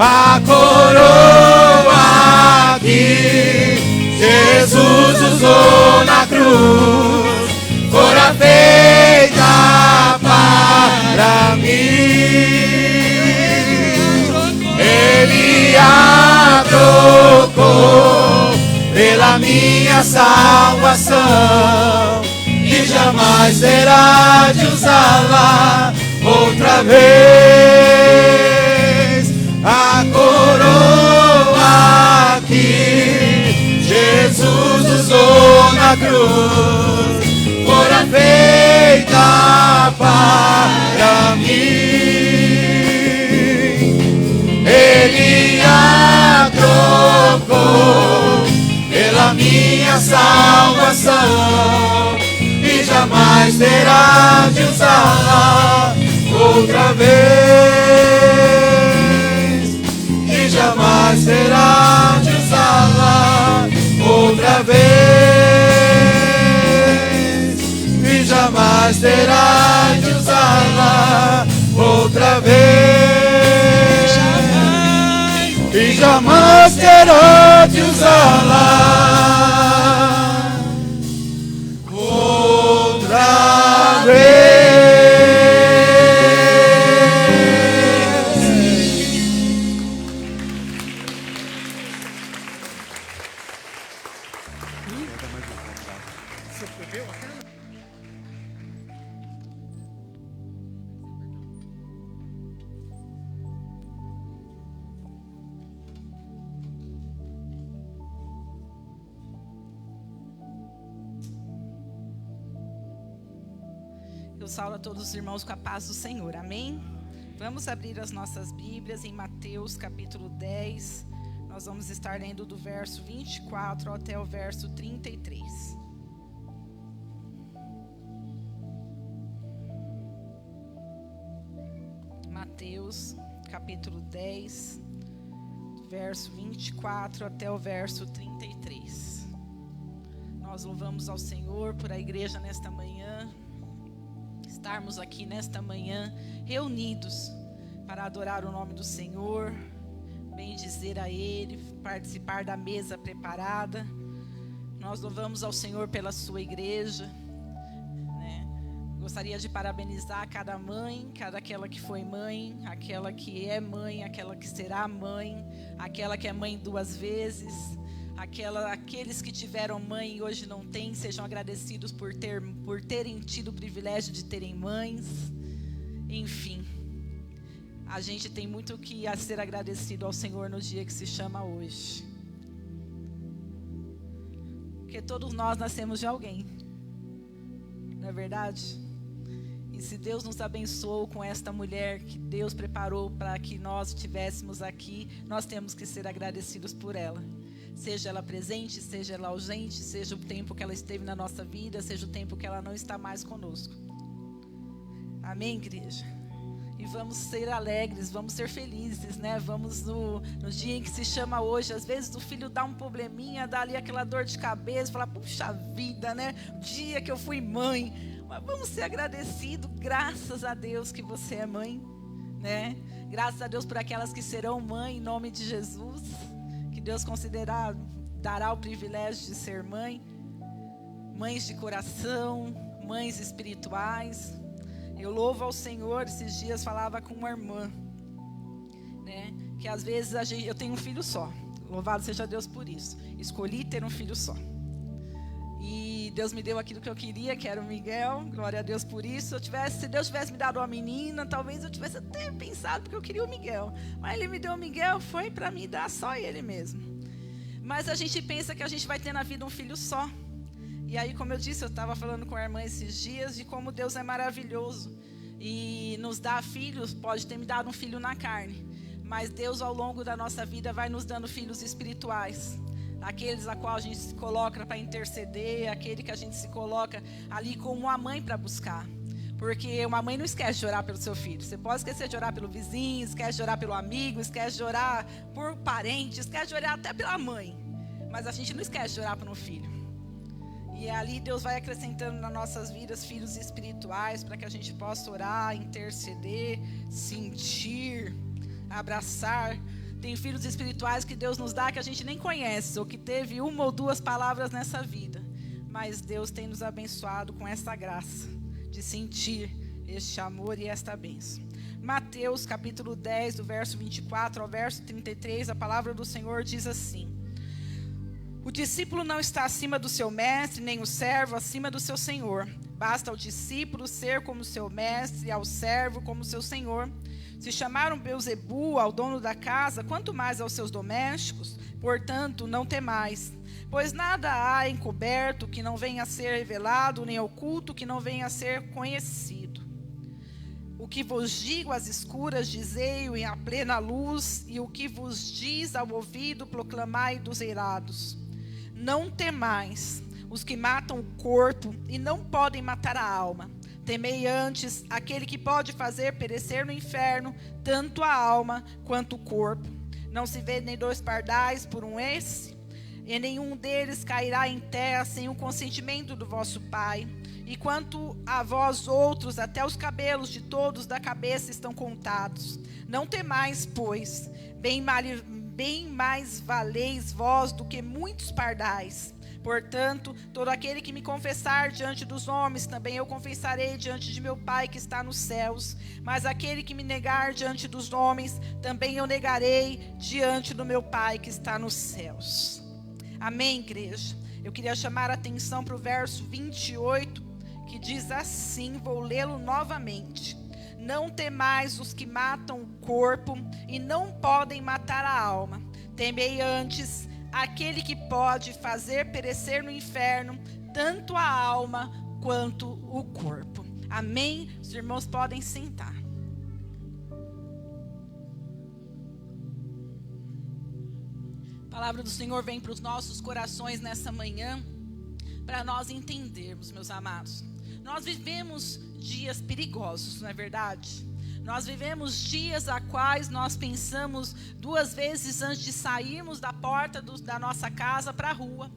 A coroa que Jesus usou na cruz fora feita para mim. Ele a trocou pela minha salvação e jamais terá de usá-la outra vez. A coroa que Jesus usou na cruz fora feita para mim. Ele a trocou pela minha salvação e jamais terá de usá-la outra vez. E jamais terá de usá-la outra vez. E jamais terá de usá-la outra vez. E jamais terá de usá-la outra vez. Eu saúdo a todos os irmãos com a paz do Senhor, amém? Vamos abrir as nossas Bíblias em Mateus capítulo 10. Nós vamos estar lendo do verso 24 até o verso 33. Mateus capítulo 10, verso 24 até o verso 33. Nós louvamos ao Senhor por a igreja nesta manhã, estarmos aqui nesta manhã reunidos para adorar o nome do Senhor, bendizer a Ele, participar da mesa preparada. Nós louvamos ao Senhor pela sua igreja, né? Gostaria de parabenizar cada mãe, cada aquela que foi mãe, aquela que é mãe, aquela que será mãe, aquela que é mãe 2 vezes, aqueles que tiveram mãe e hoje não têm, sejam agradecidos por terem tido o privilégio de terem mães. Enfim, a gente tem muito que a ser agradecido ao Senhor no dia que se chama hoje, porque todos nós nascemos de alguém, não é verdade? E se Deus nos abençoou com esta mulher que Deus preparou para que nós estivéssemos aqui, nós temos que ser agradecidos por ela. Seja ela presente, seja ela ausente, seja o tempo que ela esteve na nossa vida, seja o tempo que ela não está mais conosco. Amém, igreja? E vamos ser alegres, vamos ser felizes, né? Vamos no dia em que se chama hoje. Às vezes o filho dá um probleminha, dá ali aquela dor de cabeça, fala, puxa vida, né? O dia que eu fui mãe. Mas vamos ser agradecidos, graças a Deus que você é mãe, né? Graças a Deus por aquelas que serão mãe, em nome de Jesus. Que Deus dará o privilégio de ser mãe, mães de coração, mães espirituais. Eu louvo ao Senhor. Esses dias falava com uma irmã, né, que às vezes eu tenho um filho só, louvado seja Deus por isso, escolhi ter um filho só, e Deus me deu aquilo que eu queria, que era o Miguel, glória a Deus por isso. Se Deus tivesse me dado uma menina, talvez eu tivesse até pensado, porque eu queria o Miguel, mas Ele me deu o Miguel, foi para me dar só ele mesmo. Mas a gente pensa que a gente vai ter na vida um filho só. E aí, como eu disse, eu estava falando com a irmã esses dias de como Deus é maravilhoso e nos dá filhos. Pode ter me dado um filho na carne, mas Deus ao longo da nossa vida vai nos dando filhos espirituais, aqueles a qual a gente se coloca para interceder, aquele que a gente se coloca ali como uma mãe para buscar. Porque uma mãe não esquece de orar pelo seu filho. Você pode esquecer de orar pelo vizinho, esquece de orar pelo amigo, esquece de orar por parente, esquece de orar até pela mãe, mas a gente não esquece de orar por um filho. E ali Deus vai acrescentando nas nossas vidas filhos espirituais para que a gente possa orar, interceder, sentir, abraçar, Tem filhos espirituais que Deus nos dá que a gente nem conhece, ou que teve uma ou duas palavras nessa vida. Mas Deus tem nos abençoado com essa graça de sentir este amor e esta bênção. Mateus capítulo 10, do verso 24 ao verso 33, a palavra do Senhor diz assim: o discípulo não está acima do seu mestre, nem o servo acima do seu senhor. Basta ao discípulo ser como seu mestre e ao servo como seu senhor. Se chamaram Beelzebu ao dono da casa, quanto mais aos seus domésticos? Portanto, não temais, pois nada há encoberto que não venha a ser revelado, nem oculto que não venha a ser conhecido. O que vos digo às escuras, dizei-o à plena luz, e o que vos diz ao ouvido, proclamai dos eirados. Não temais os que matam o corpo e não podem matar a alma. Temei antes aquele que pode fazer perecer no inferno tanto a alma quanto o corpo. Não se vê nem dois pardais por um esse, e nenhum deles cairá em terra sem o consentimento do vosso Pai. E quanto a vós outros, até os cabelos de todos da cabeça estão contados. Não temais, pois, bem mais valeis vós do que muitos pardais. Portanto, todo aquele que me confessar diante dos homens, também eu confessarei diante de meu Pai que está nos céus. Mas aquele que me negar diante dos homens, também eu negarei diante do meu Pai que está nos céus. Amém, igreja? Eu queria chamar a atenção para o verso 28, que diz assim, vou lê-lo novamente. Não temais os que matam o corpo e não podem matar a alma. Temei antes aquele que pode fazer perecer no inferno tanto a alma quanto o corpo. Amém? Os irmãos podem sentar. A palavra do Senhor vem para os nossos corações nessa manhã, para nós entendermos, meus amados. Nós vivemos dias perigosos, não é verdade? Nós vivemos dias a quais nós pensamos duas vezes antes de sairmos da porta da nossa casa para a rua.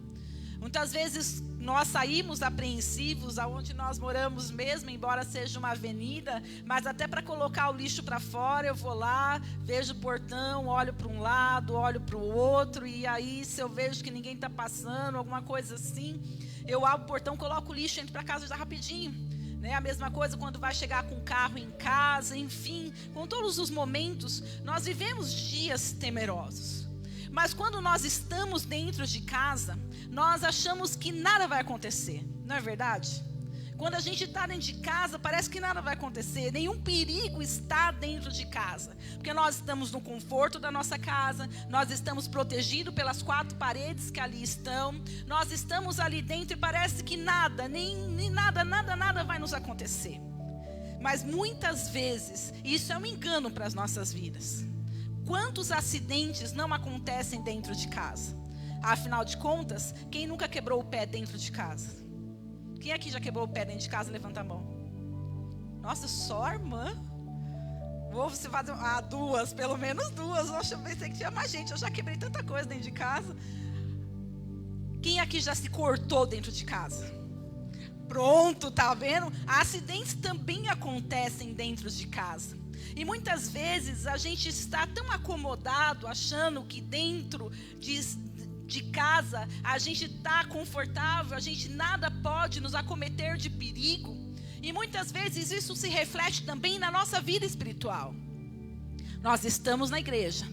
Muitas vezes nós saímos apreensivos aonde nós moramos mesmo, embora seja uma avenida, mas até para colocar o lixo para fora, eu vou lá, vejo o portão, olho para um lado, olho para o outro, e aí se eu vejo que ninguém está passando, alguma coisa assim, eu abro o portão, coloco o lixo e entro para casa já rapidinho. A mesma coisa quando vai chegar com o carro em casa, enfim, com todos os momentos, nós vivemos dias temerosos. Mas quando nós estamos dentro de casa, nós achamos que nada vai acontecer, não é verdade? Quando a gente está dentro de casa, parece que nada vai acontecer, nenhum perigo está dentro de casa. Porque nós estamos no conforto da nossa casa, nós estamos protegidos pelas quatro paredes que ali estão, nós estamos ali dentro e parece que nada, nem nada vai nos acontecer. Mas muitas vezes, isso é um engano para as nossas vidas. Quantos acidentes não acontecem dentro de casa? Afinal de contas, quem nunca quebrou o pé dentro de casa? Quem aqui já quebrou o pé dentro de casa? Levanta a mão. Nossa, só a irmã? Vou você fazer duas, pelo menos duas. Nossa, eu pensei que tinha mais gente. Eu já quebrei tanta coisa dentro de casa. Quem aqui já se cortou dentro de casa? Pronto, tá vendo? Acidentes também acontecem dentro de casa. E muitas vezes a gente está tão acomodado, achando que dentro de casa, a gente está confortável, a gente nada pode nos acometer de perigo. E muitas vezes isso se reflete também na nossa vida espiritual. Nós estamos na igreja,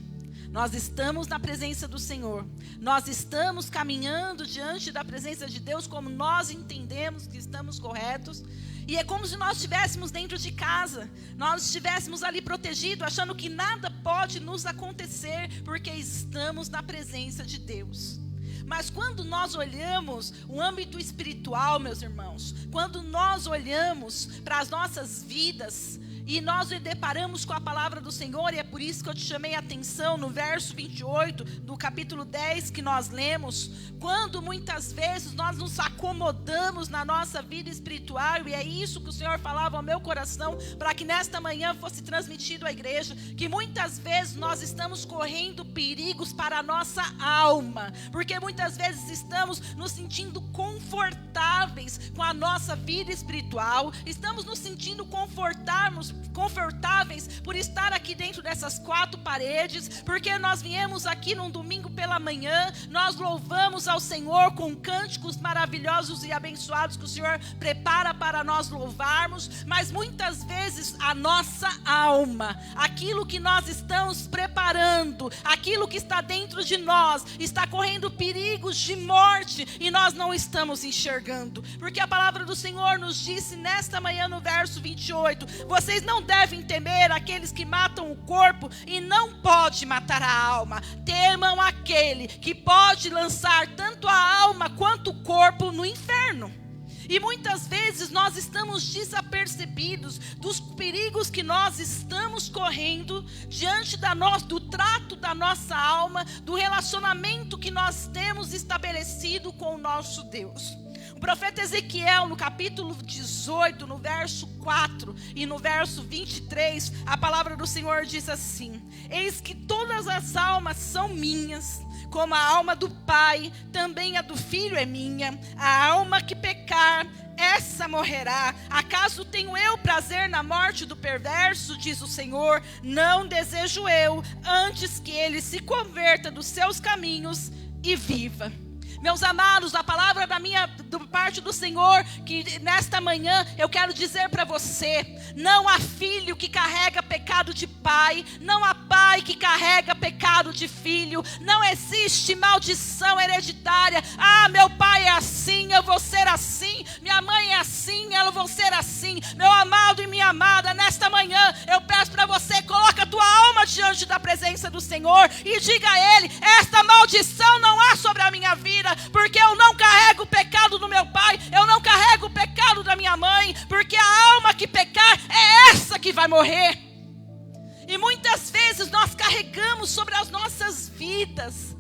nós estamos na presença do Senhor, nós estamos caminhando diante da presença de Deus como nós entendemos que estamos corretos. E é como se nós estivéssemos dentro de casa, nós estivéssemos ali protegidos, achando que nada pode nos acontecer, porque estamos na presença de Deus. Mas quando nós olhamos o âmbito espiritual, meus irmãos, quando nós olhamos para as nossas vidas, e nós nos deparamos com a palavra do Senhor, e é por isso que eu te chamei a atenção no verso 28 do capítulo 10 que nós lemos, quando muitas vezes nós nos acomodamos na nossa vida espiritual, e é isso que o Senhor falava ao meu coração, para que nesta manhã fosse transmitido à igreja, que muitas vezes nós estamos correndo perigos para a nossa alma, porque muitas vezes estamos nos sentindo confortáveis com a nossa vida espiritual, estamos nos sentindo confortáveis confortáveis por estar aqui dentro dessas 4 paredes, porque nós viemos aqui num domingo pela manhã, nós louvamos ao Senhor com cânticos maravilhosos e abençoados que o Senhor prepara para nós louvarmos, mas muitas vezes a nossa alma, aquilo que nós estamos preparando, aquilo que está dentro de nós, está correndo perigos de morte e nós não estamos enxergando, porque a palavra do Senhor nos disse nesta manhã no verso 28, vocês não devem temer aqueles que matam o corpo e não pode matar a alma, temam aquele que pode lançar tanto a alma quanto o corpo no inferno. E muitas vezes nós estamos desapercebidos dos perigos que nós estamos correndo diante do trato da nossa alma, do relacionamento que nós temos estabelecido com o nosso Deus. O profeta Ezequiel, no capítulo 18, no verso 4 e no verso 23, a palavra do Senhor diz assim: eis que todas as almas são minhas, como a alma do pai, também a do filho é minha. A alma que pecar, essa morrerá. Acaso tenho eu prazer na morte do perverso, diz o Senhor? Não desejo eu, antes que ele se converta dos seus caminhos e viva. Meus amados, a palavra da parte do Senhor, que nesta manhã eu quero dizer para você: não há filho que carrega pecado de pai, não há pai que carrega pecado de filho, não existe maldição hereditária. Ah, meu pai é assim, eu vou ser assim, minha mãe é assim, eu vou ser assim. Meu amado e minha amada, nesta manhã eu peço para você, coloca a tua alma diante da presença do Senhor e diga a Ele: esta maldição não há sobre a minha vida, porque eu não carrego o pecado do meu pai, eu não carrego o pecado da minha mãe, porque a alma que pecar é essa que vai morrer. E muitas vezes nós carregamos sobre as nossas vidas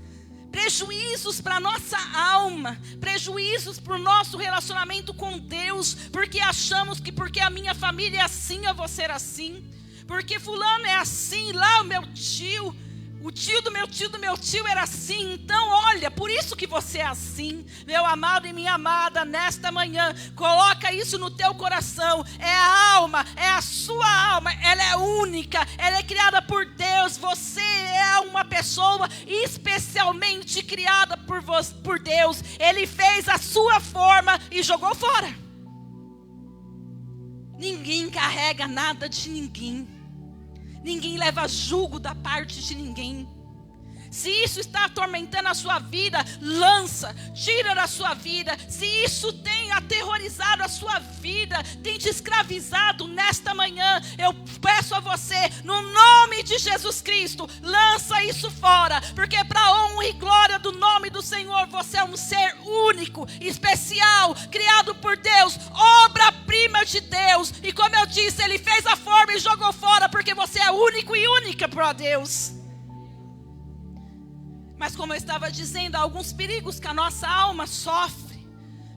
prejuízos para a nossa alma, prejuízos para o nosso relacionamento com Deus, porque achamos que porque a minha família é assim, eu vou ser assim, porque fulano é assim, lá o meu tio, o tio do meu tio era assim, então olha, por isso que você é assim. Meu amado e minha amada, nesta manhã, coloca isso no teu coração. É a alma, é a sua alma, ela é única, ela é criada por Deus. Você é uma pessoa especialmente criada por Deus. Ele fez a sua forma e jogou fora. Ninguém carrega nada de ninguém. Ninguém leva julgo da parte de ninguém. Se isso está atormentando a sua vida, lança, tira da sua vida. Se isso tem aterrorizado a sua vida, tem te escravizado, nesta manhã eu peço a você, no nome de Jesus Cristo, lança isso fora, porque para honra e glória do nome do Senhor, você é um ser único, especial, criado por Deus, obra-prima de Deus. E como eu disse, Ele fez a forma e jogou fora, porque você é único e única para Deus. Mas como eu estava dizendo, há alguns perigos que a nossa alma sofre,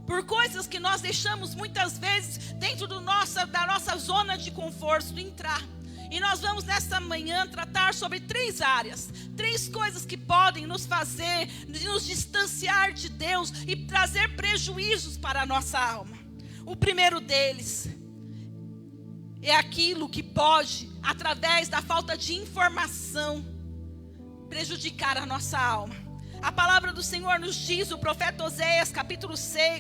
por coisas que nós deixamos muitas vezes dentro da nossa zona de conforto entrar. E nós vamos nesta manhã tratar sobre 3 áreas, 3 coisas que podem nos fazer, nos distanciar de Deus e trazer prejuízos para a nossa alma. O primeiro deles é aquilo que pode, através da falta de informação, prejudicar a nossa alma. A palavra do Senhor nos diz, o profeta Oséias, capítulo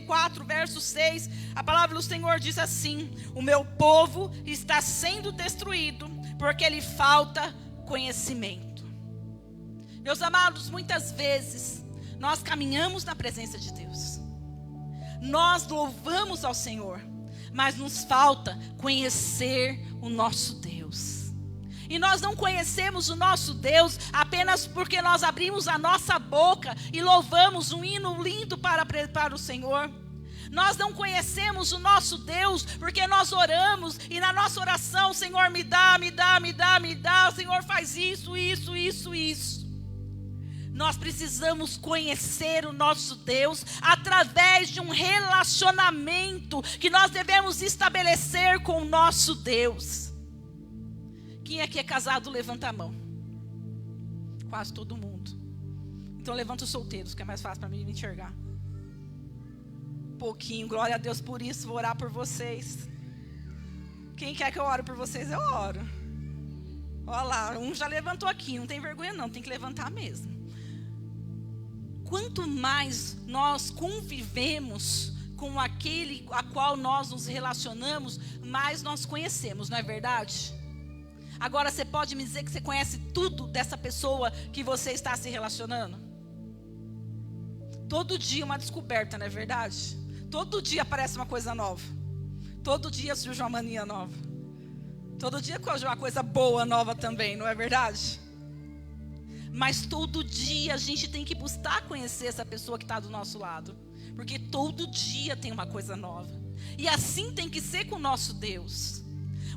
4, verso 6, a palavra do Senhor diz assim: o meu povo está sendo destruído, porque lhe falta conhecimento. Meus amados, muitas vezes, nós caminhamos na presença de Deus, nós louvamos ao Senhor, mas nos falta conhecer o nosso Deus. E nós não conhecemos o nosso Deus apenas porque nós abrimos a nossa boca e louvamos um hino lindo para o Senhor. Nós não conhecemos o nosso Deus porque nós oramos e na nossa oração: Senhor, me dá, me dá, me dá, me dá. O Senhor faz isso, isso, isso, isso. Nós precisamos conhecer o nosso Deus através de um relacionamento que nós devemos estabelecer com o nosso Deus. Quem aqui é casado, levanta a mão. Quase todo mundo. Então levanta os solteiros, que é mais fácil para mim me enxergar. Pouquinho, glória a Deus por isso, vou orar por vocês. Quem quer que eu ore por vocês, eu oro. Olha lá, um já levantou aqui, não tem vergonha não, tem que levantar mesmo. Quanto mais nós convivemos com aquele a qual nós nos relacionamos, mais nós conhecemos, não é verdade? Agora, você pode me dizer que você conhece tudo dessa pessoa que você está se relacionando? Todo dia uma descoberta, não é verdade? Todo dia aparece uma coisa nova. Todo dia surge uma mania nova. Todo dia surge uma coisa boa nova também, não é verdade? Mas todo dia a gente tem que buscar conhecer essa pessoa que está do nosso lado. Porque todo dia tem uma coisa nova. E assim tem que ser com o nosso Deus.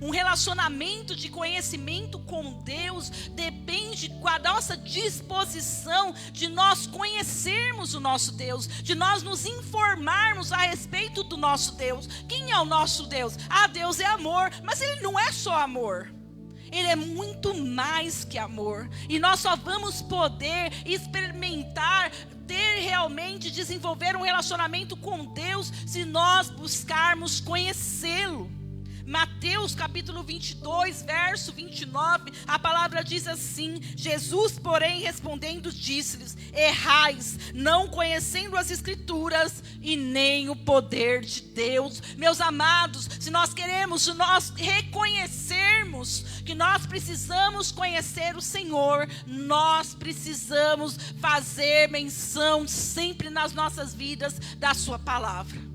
Um relacionamento de conhecimento com Deus depende da nossa disposição de nós conhecermos o nosso Deus, de nós nos informarmos a respeito do nosso Deus. Quem é o nosso Deus? Ah, Deus é amor, mas Ele não é só amor. Ele é muito mais que amor. E nós só vamos poder experimentar, realmente desenvolver um relacionamento com Deus se nós buscarmos conhecê-lo. Mateus capítulo 22, verso 29, a palavra diz assim: Jesus, porém, respondendo, disse-lhes: errais, não conhecendo as Escrituras e nem o poder de Deus. Meus amados, se nós reconhecermos que nós precisamos conhecer o Senhor, nós precisamos fazer menção sempre nas nossas vidas da sua palavra.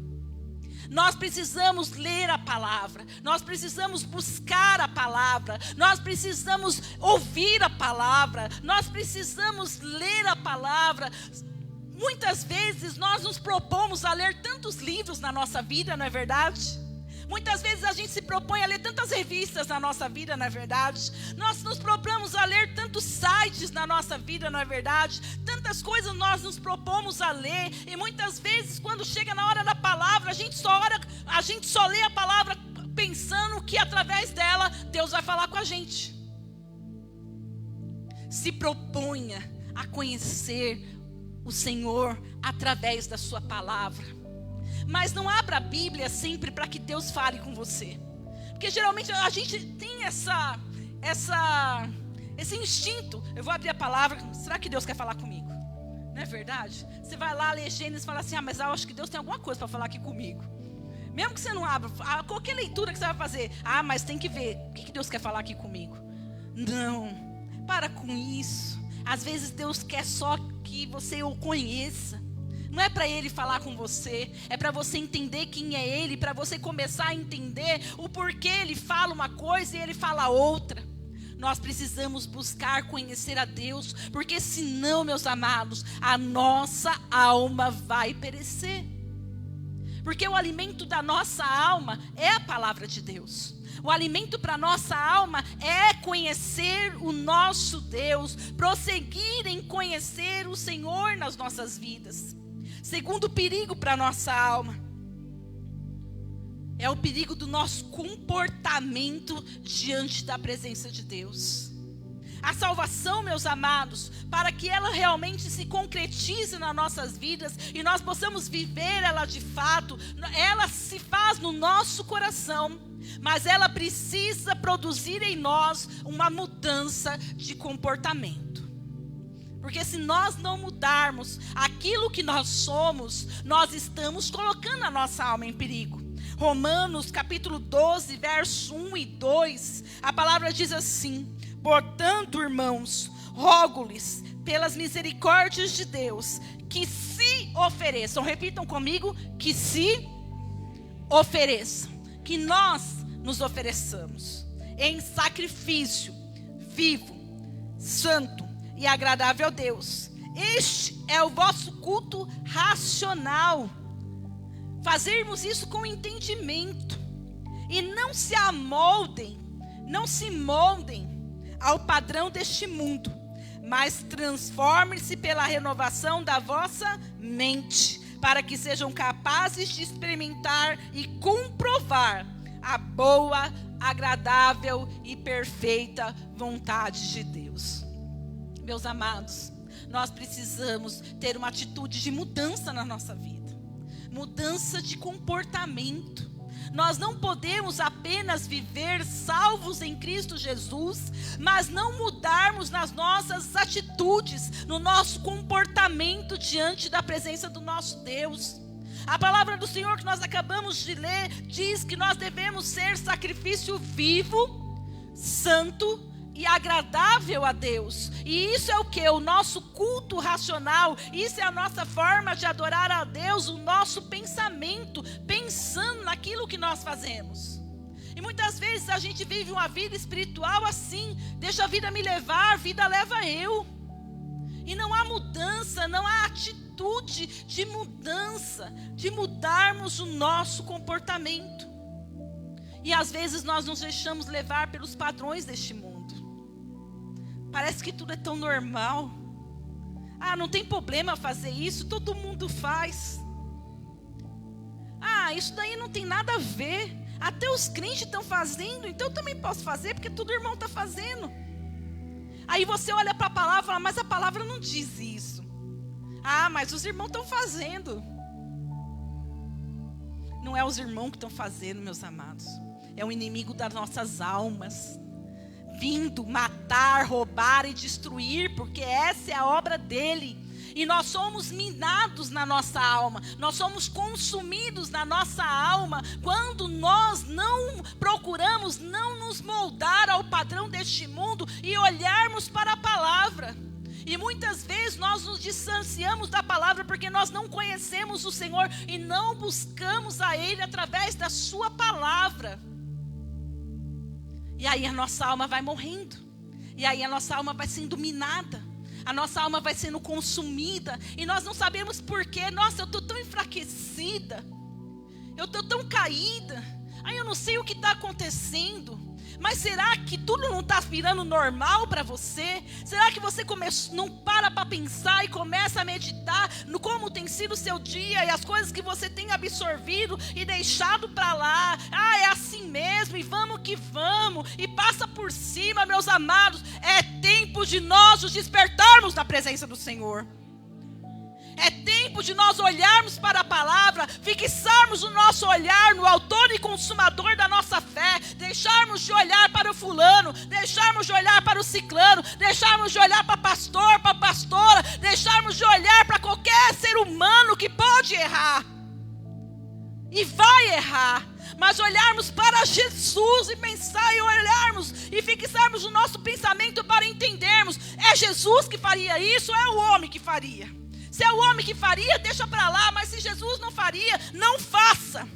Nós precisamos ler a palavra, nós precisamos buscar a palavra, nós precisamos ouvir a palavra, nós precisamos ler a palavra. Muitas vezes nós nos propomos a ler tantos livros na nossa vida, não é verdade? Muitas vezes a gente se propõe a ler tantas revistas na nossa vida, não é verdade? Nós nos propomos a ler tantos sites na nossa vida, não é verdade? Tantas coisas nós nos propomos a ler. E muitas vezes, quando chega na hora da palavra, a gente só lê a palavra pensando que através dela Deus vai falar com a gente. Se proponha a conhecer o Senhor através da sua palavra. Mas não abra a Bíblia sempre para que Deus fale com você. Porque geralmente a gente tem esse instinto. Eu vou abrir a palavra, será que Deus quer falar comigo? Não é verdade? Você vai lá ler Gênesis e fala assim: mas eu acho que Deus tem alguma coisa para falar aqui comigo. Mesmo que você não abra, qualquer leitura que você vai fazer, mas tem que ver, o que Deus quer falar aqui comigo? Não, para com isso. Às vezes Deus quer só que você o conheça. Não é para Ele falar com você, é para você entender quem é Ele, para você começar a entender o porquê Ele fala uma coisa e Ele fala outra. Nós precisamos buscar conhecer a Deus, porque senão, meus amados, a nossa alma vai perecer. Porque o alimento da nossa alma é a palavra de Deus. O alimento para a nossa alma é conhecer o nosso Deus, prosseguir em conhecer o Senhor nas nossas vidas. Segundo perigo para a nossa alma é o perigo do nosso comportamento diante da presença de Deus. A salvação, meus amados, para que ela realmente se concretize nas nossas vidas e nós possamos viver ela de fato, ela se faz no nosso coração, mas ela precisa produzir em nós uma mudança de comportamento. Porque se nós não mudarmos aquilo que nós somos, nós estamos colocando a nossa alma em perigo. Romanos capítulo 12, verso 1 e 2, a palavra diz assim: portanto, irmãos, rogo-lhes pelas misericórdias de Deus, que se ofereçam, repitam comigo, que se ofereçam, que nós nos ofereçamos em sacrifício vivo, santo e agradável a Deus. Este é o vosso culto racional. Fazermos isso com entendimento. E não se moldem ao padrão deste mundo, mas transformem-se pela renovação da vossa mente, para que sejam capazes de experimentar e comprovar a boa, agradável e perfeita vontade de Deus. Meus amados, nós precisamos ter uma atitude de mudança na nossa vida. Mudança de comportamento. Nós não podemos apenas viver salvos em Cristo Jesus, mas não mudarmos nas nossas atitudes, no nosso comportamento diante da presença do nosso Deus. A palavra do Senhor que nós acabamos de ler diz que nós devemos ser sacrifício vivo, santo e agradável a Deus. E isso é o que? O nosso culto racional. Isso é a nossa forma de adorar a Deus, o nosso pensamento, pensando naquilo que nós fazemos. E muitas vezes a gente vive uma vida espiritual assim: deixa a vida me levar, a vida leva eu. E não há mudança, não há atitude de mudança, de mudarmos o nosso comportamento. E às vezes nós nos deixamos levar pelos padrões deste mundo. Parece que tudo é tão normal. Ah, não tem problema fazer isso, todo mundo faz. Ah, isso daí não tem nada a ver. Até os crentes estão fazendo, então eu também posso fazer, porque todo irmão está fazendo. Aí você olha para a palavra e fala: mas a palavra não diz isso. Ah, mas os irmãos estão fazendo. Não é os irmãos que estão fazendo, meus amados. É o inimigo das nossas almas, vindo matar, roubar e destruir, porque essa é a obra dele. E nós somos minados na nossa alma, nós somos consumidos na nossa alma, quando nós não procuramos não nos moldar ao padrão deste mundo e olharmos para a palavra. E muitas vezes nós nos distanciamos da palavra porque nós não conhecemos o Senhor e não buscamos a Ele através da sua palavra. E aí a nossa alma vai morrendo. E aí a nossa alma vai sendo minada. A nossa alma vai sendo consumida. E nós não sabemos porquê. Nossa, eu estou tão enfraquecida. Eu estou tão caída. Aí eu não sei o que está acontecendo. Mas será que tudo não está virando normal para você? Será que você não para pensar e começa a meditar no como tem sido o seu dia e as coisas que você tem absorvido e deixado para lá? Ah, é assim mesmo, e vamos que vamos, e passa por cima, meus amados. É tempo de nós nos despertarmos na presença do Senhor. É tempo de nós olharmos para a palavra, fixarmos o nosso olhar no autor e consumador da nossa fé, deixarmos de olhar para o fulano, deixarmos de olhar para o ciclano, deixarmos de olhar para pastor, para pastora, deixarmos de olhar para qualquer ser humano que pode errar e vai errar. Mas olharmos para Jesus e pensar e olharmos e fixarmos o nosso pensamento para entendermos: é Jesus que faria isso ou é o homem que faria? Se é o homem que faria, deixa para lá. Mas se Jesus não faria, não faça.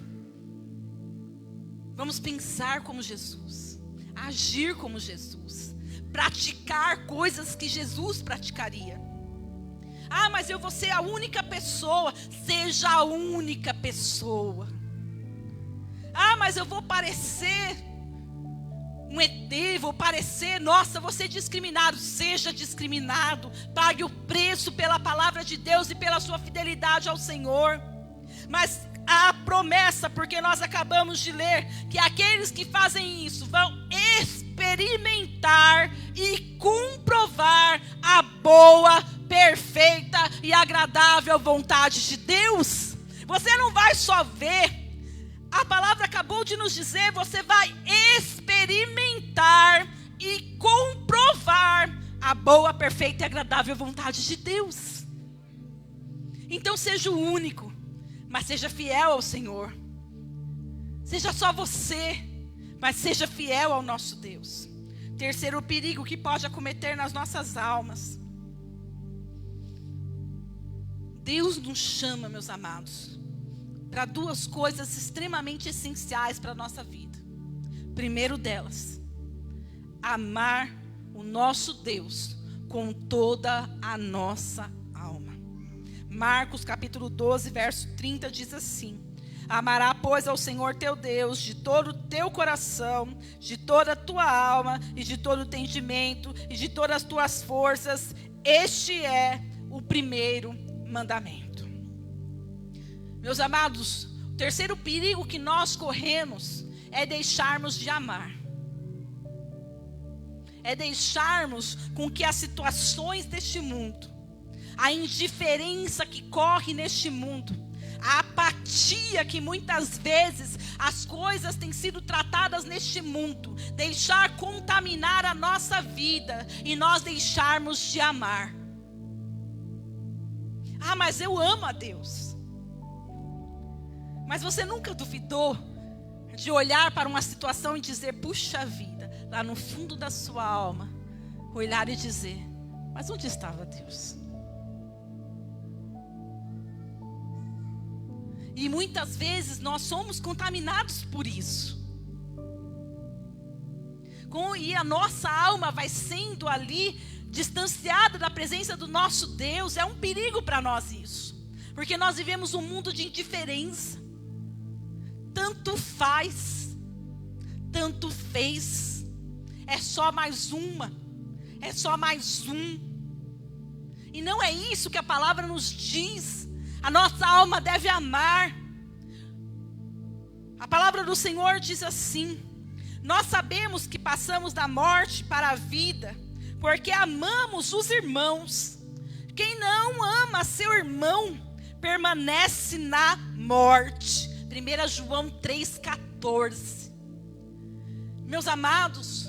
Vamos pensar como Jesus, agir como Jesus, praticar coisas que Jesus praticaria. Ah, mas eu vou ser a única pessoa. Seja a única pessoa. Ah, mas eu vou parecer um ET, vou parecer, nossa, vou ser discriminado. Seja discriminado, pague o preço pela palavra de Deus e pela sua fidelidade ao Senhor. Mas há promessa, porque nós acabamos de ler, que aqueles que fazem isso vão experimentar e comprovar a boa, perfeita e agradável vontade de Deus. Você não vai só ver. A palavra acabou de nos dizer: você vai experimentar e comprovar a boa, perfeita e agradável vontade de Deus. Então seja o único, mas seja fiel ao Senhor. Seja só você, mas seja fiel ao nosso Deus. Terceiro perigo que pode acometer nas nossas almas. Deus nos chama, meus amados, para duas coisas extremamente essenciais para a nossa vida. Primeiro delas, amar o nosso Deus com toda a nossa alma. Marcos capítulo 12, verso 30 diz assim: amará, pois, ao Senhor teu Deus de todo o teu coração, de toda a tua alma e de todo o entendimento e de todas as tuas forças. Este é o primeiro mandamento. Meus amados, o terceiro perigo que nós corremos é deixarmos de amar. É deixarmos com que as situações deste mundo, a indiferença que corre neste mundo, a apatia que muitas vezes as coisas têm sido tratadas neste mundo, deixar contaminar a nossa vida e nós deixarmos de amar. Ah, mas eu amo a Deus. Mas você nunca duvidou de olhar para uma situação e dizer, puxa vida, lá no fundo da sua alma, olhar e dizer, mas onde estava Deus? E muitas vezes nós somos contaminados por isso. E a nossa alma vai sendo ali distanciada da presença do nosso Deus. É um perigo para nós isso. Porque nós vivemos um mundo de indiferença. Tanto faz, tanto fez. É só mais uma. É só mais um. E não é isso que a palavra nos diz. A nossa alma deve amar. A palavra do Senhor diz assim: nós sabemos que passamos da morte para a vida, porque amamos os irmãos. Quem não ama seu irmão, permanece na morte. 1 João 3,14. Meus amados,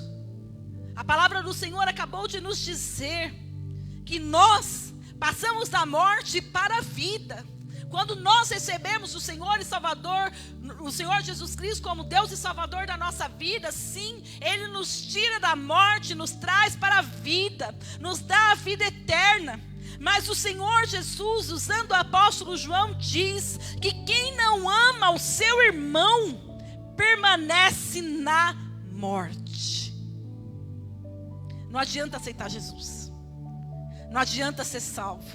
a palavra do Senhor acabou de nos dizer que nós passamos da morte para a vida. Quando nós recebemos o Senhor e Salvador, o Senhor Jesus Cristo como Deus e Salvador da nossa vida, sim, Ele nos tira da morte, nos traz para a vida, nos dá a vida eterna. Mas o Senhor Jesus, usando o apóstolo João, diz que quem não ama o seu irmão, permanece na morte. Não adianta aceitar Jesus. Não adianta ser salvo.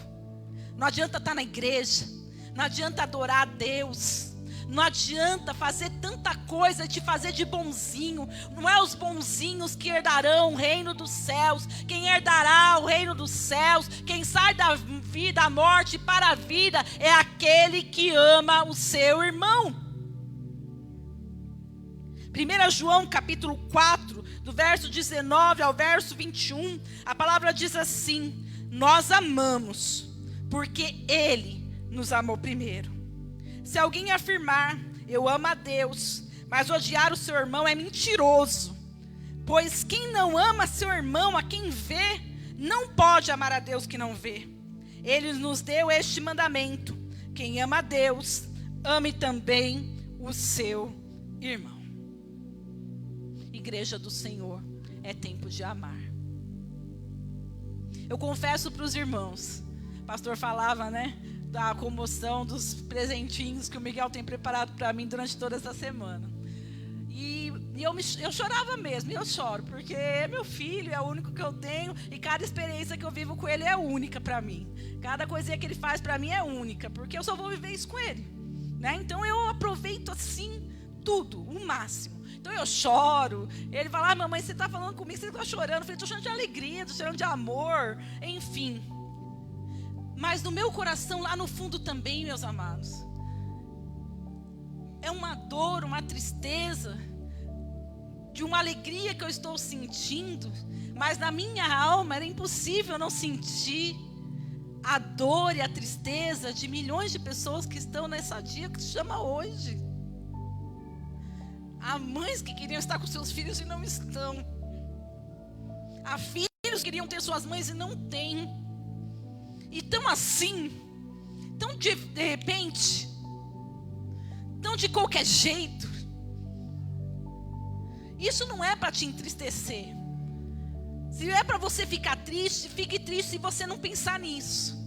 Não adianta estar na igreja. Não adianta adorar a Deus. Não adianta fazer tanta coisa, te fazer de bonzinho. Não é os bonzinhos que herdarão o reino dos céus. Quem herdará o reino dos céus, quem sai da vida, da morte para a vida, é aquele que ama o seu irmão. 1 João capítulo 4, do verso 19 ao verso 21, a palavra diz assim: nós amamos, porque Ele nos amou primeiro. Se alguém afirmar, eu amo a Deus, mas odiar o seu irmão é mentiroso. Pois quem não ama seu irmão a quem vê, não pode amar a Deus que não vê. Ele nos deu este mandamento: quem ama a Deus, ame também o seu irmão. Igreja do Senhor, é tempo de amar. Eu confesso para os irmãos, o pastor falava, né, da comoção dos presentinhos que o Miguel tem preparado para mim durante toda essa semana. E eu chorava mesmo, e eu choro, porque é meu filho, é o único que eu tenho, e cada experiência que eu vivo com ele é única para mim. Cada coisinha que ele faz para mim é única, porque eu só vou viver isso com ele, né? Então eu aproveito assim tudo, o máximo. Então eu choro, ele fala: mamãe, você está falando comigo, você está chorando. Eu falei: estou chorando de alegria, estou chorando de amor, enfim. Mas no meu coração, lá no fundo também, meus amados, é uma dor, uma tristeza, de uma alegria que eu estou sentindo, mas na minha alma era impossível não sentir a dor e a tristeza de milhões de pessoas que estão nessa dia que se chama hoje. Há mães que queriam estar com seus filhos e não estão. Há filhos que queriam ter suas mães e não têm. E tão assim, tão de repente, tão de qualquer jeito. Isso não é para te entristecer. Se é para você ficar triste, fique triste se você não pensar nisso.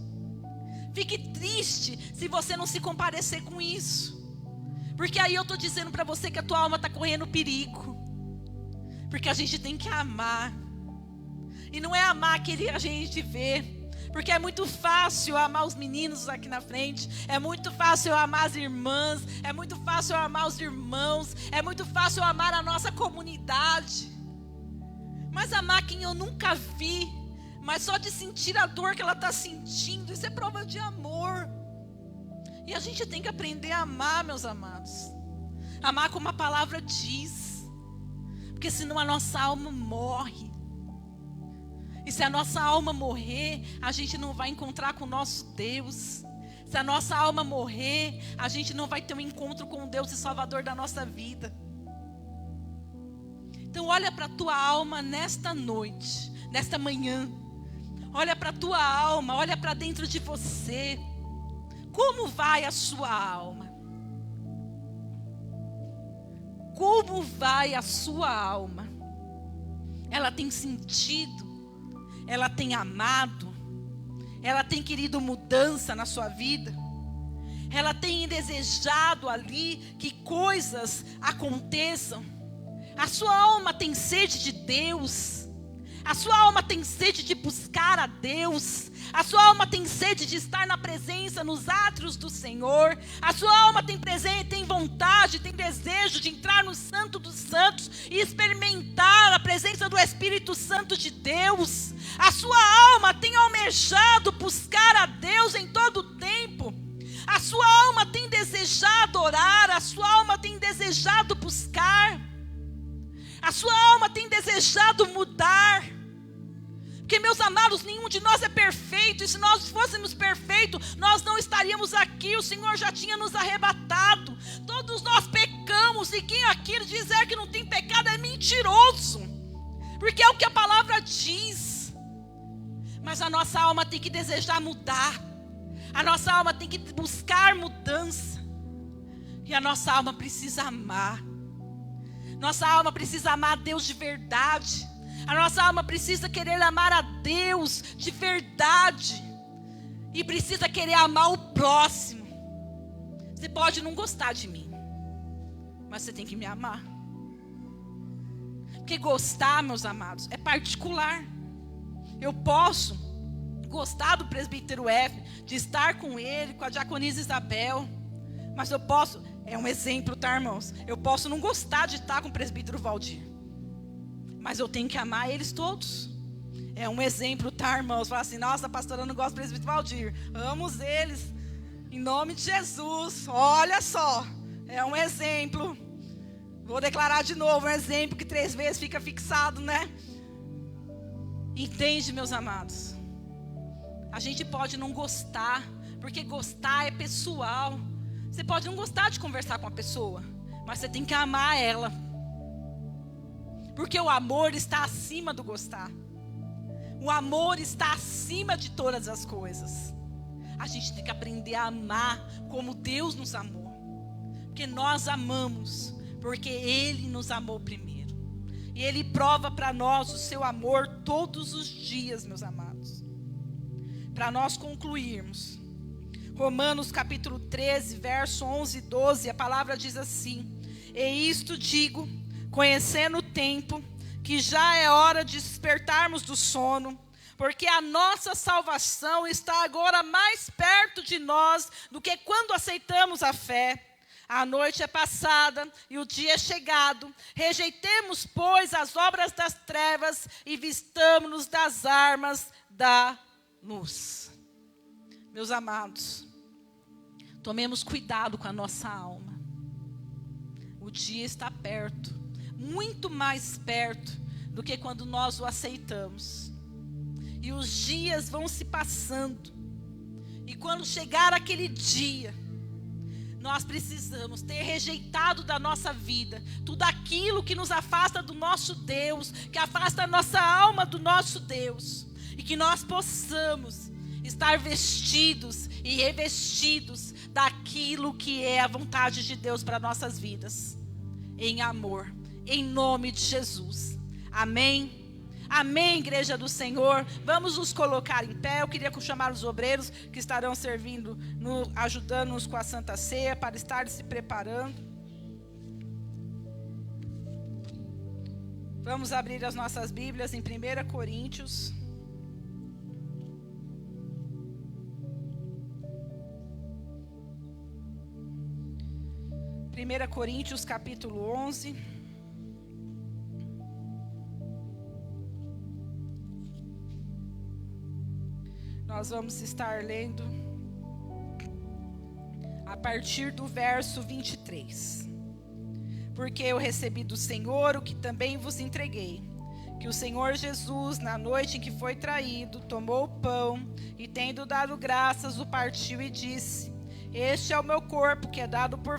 Fique triste se você não se compadecer com isso. Porque aí eu estou dizendo para você que a tua alma está correndo perigo. Porque a gente tem que amar. E não é amar aquele a gente vê. Porque é muito fácil amar os meninos aqui na frente. É muito fácil eu amar as irmãs. É muito fácil eu amar os irmãos. É muito fácil eu amar a nossa comunidade. Mas amar quem eu nunca vi, mas só de sentir a dor que ela está sentindo, isso é prova de amor. E a gente tem que aprender a amar, meus amados. Amar como a palavra diz. Porque senão a nossa alma morre. E se a nossa alma morrer, a gente não vai encontrar com o nosso Deus. Se a nossa alma morrer, a gente não vai ter um encontro com Deus e Salvador da nossa vida. Então olha para a tua alma nesta noite, nesta manhã. Olha para a tua alma, olha para dentro de você. Como vai a sua alma? Como vai a sua alma? Ela tem sentido? Ela tem amado? Ela tem querido mudança na sua vida? Ela tem desejado ali que coisas aconteçam? A sua alma tem sede de Deus? A sua alma tem sede de buscar a Deus? A sua alma tem sede de estar na presença, nos átrios do Senhor? A sua alma tem vontade, tem desejo de entrar no Santo dos Santos e experimentar a presença do Espírito Santo de Deus? A sua alma tem almejado buscar a Deus em todo o tempo? A sua alma tem desejado orar? A sua alma tem desejado buscar? A sua alma tem desejado mudar? Porque, meus amados, nenhum de nós é perfeito. E se nós fôssemos perfeitos, nós não estaríamos aqui. O Senhor já tinha nos arrebatado. Todos nós pecamos. E quem aqui dizer que não tem pecado é mentiroso. Porque é o que a palavra diz. Mas a nossa alma tem que desejar mudar. A nossa alma tem que buscar mudança. E a nossa alma precisa amar. Nossa alma precisa amar a Deus de verdade. A nossa alma precisa querer amar a Deus de verdade. E precisa querer amar o próximo. Você pode não gostar de mim, mas você tem que me amar. Porque gostar, meus amados, é particular. Eu posso gostar do presbítero F, de estar com ele, com a diaconisa Isabel. Mas eu posso, é um exemplo, tá, irmãos? Eu posso não gostar de estar com o presbítero Valdir. Mas eu tenho que amar eles todos. É um exemplo, tá, irmãos? Fala assim, nossa, pastora, eu não gosto do presbítero Valdir. Amo eles, em nome de Jesus. Olha só, é um exemplo. Vou declarar de novo, um exemplo que 3 vezes fica fixado, né? Entende, meus amados? A gente pode não gostar, porque gostar é pessoal. Você pode não gostar de conversar com a pessoa, mas você tem que amar ela. Porque o amor está acima do gostar. O amor está acima de todas as coisas. A gente tem que aprender a amar como Deus nos amou. Porque nós amamos, porque Ele nos amou primeiro. E Ele prova para nós o seu amor todos os dias, meus amados. Para nós concluirmos, Romanos capítulo 13, verso 11 e 12, a palavra diz assim: e isto digo, conhecendo o tempo, que já é hora de despertarmos do sono, porque a nossa salvação está agora mais perto de nós do que quando aceitamos a fé. A noite é passada e o dia é chegado. Rejeitemos, pois, as obras das trevas e vistamo-nos das armas da luz. Meus amados, tomemos cuidado com a nossa alma. O dia está perto, muito mais perto do que quando nós o aceitamos. E os dias vão se passando. E quando chegar aquele dia, nós precisamos ter rejeitado da nossa vida tudo aquilo que nos afasta do nosso Deus, que afasta a nossa alma do nosso Deus. E que nós possamos estar vestidos e revestidos daquilo que é a vontade de Deus para nossas vidas. Em amor, em nome de Jesus. Amém? Amém, igreja do Senhor. Vamos nos colocar em pé. Eu queria chamar os obreiros que estarão servindo, ajudando-nos com a Santa Ceia, para estar se preparando. Vamos abrir as nossas Bíblias em 1 Coríntios. Primeira Coríntios, capítulo 11. Nós vamos estar lendo a partir do verso 23. Porque eu recebi do Senhor o que também vos entreguei, que o Senhor Jesus, na noite em que foi traído, tomou o pão e, tendo dado graças, o partiu e disse: Este é o meu corpo, que é dado por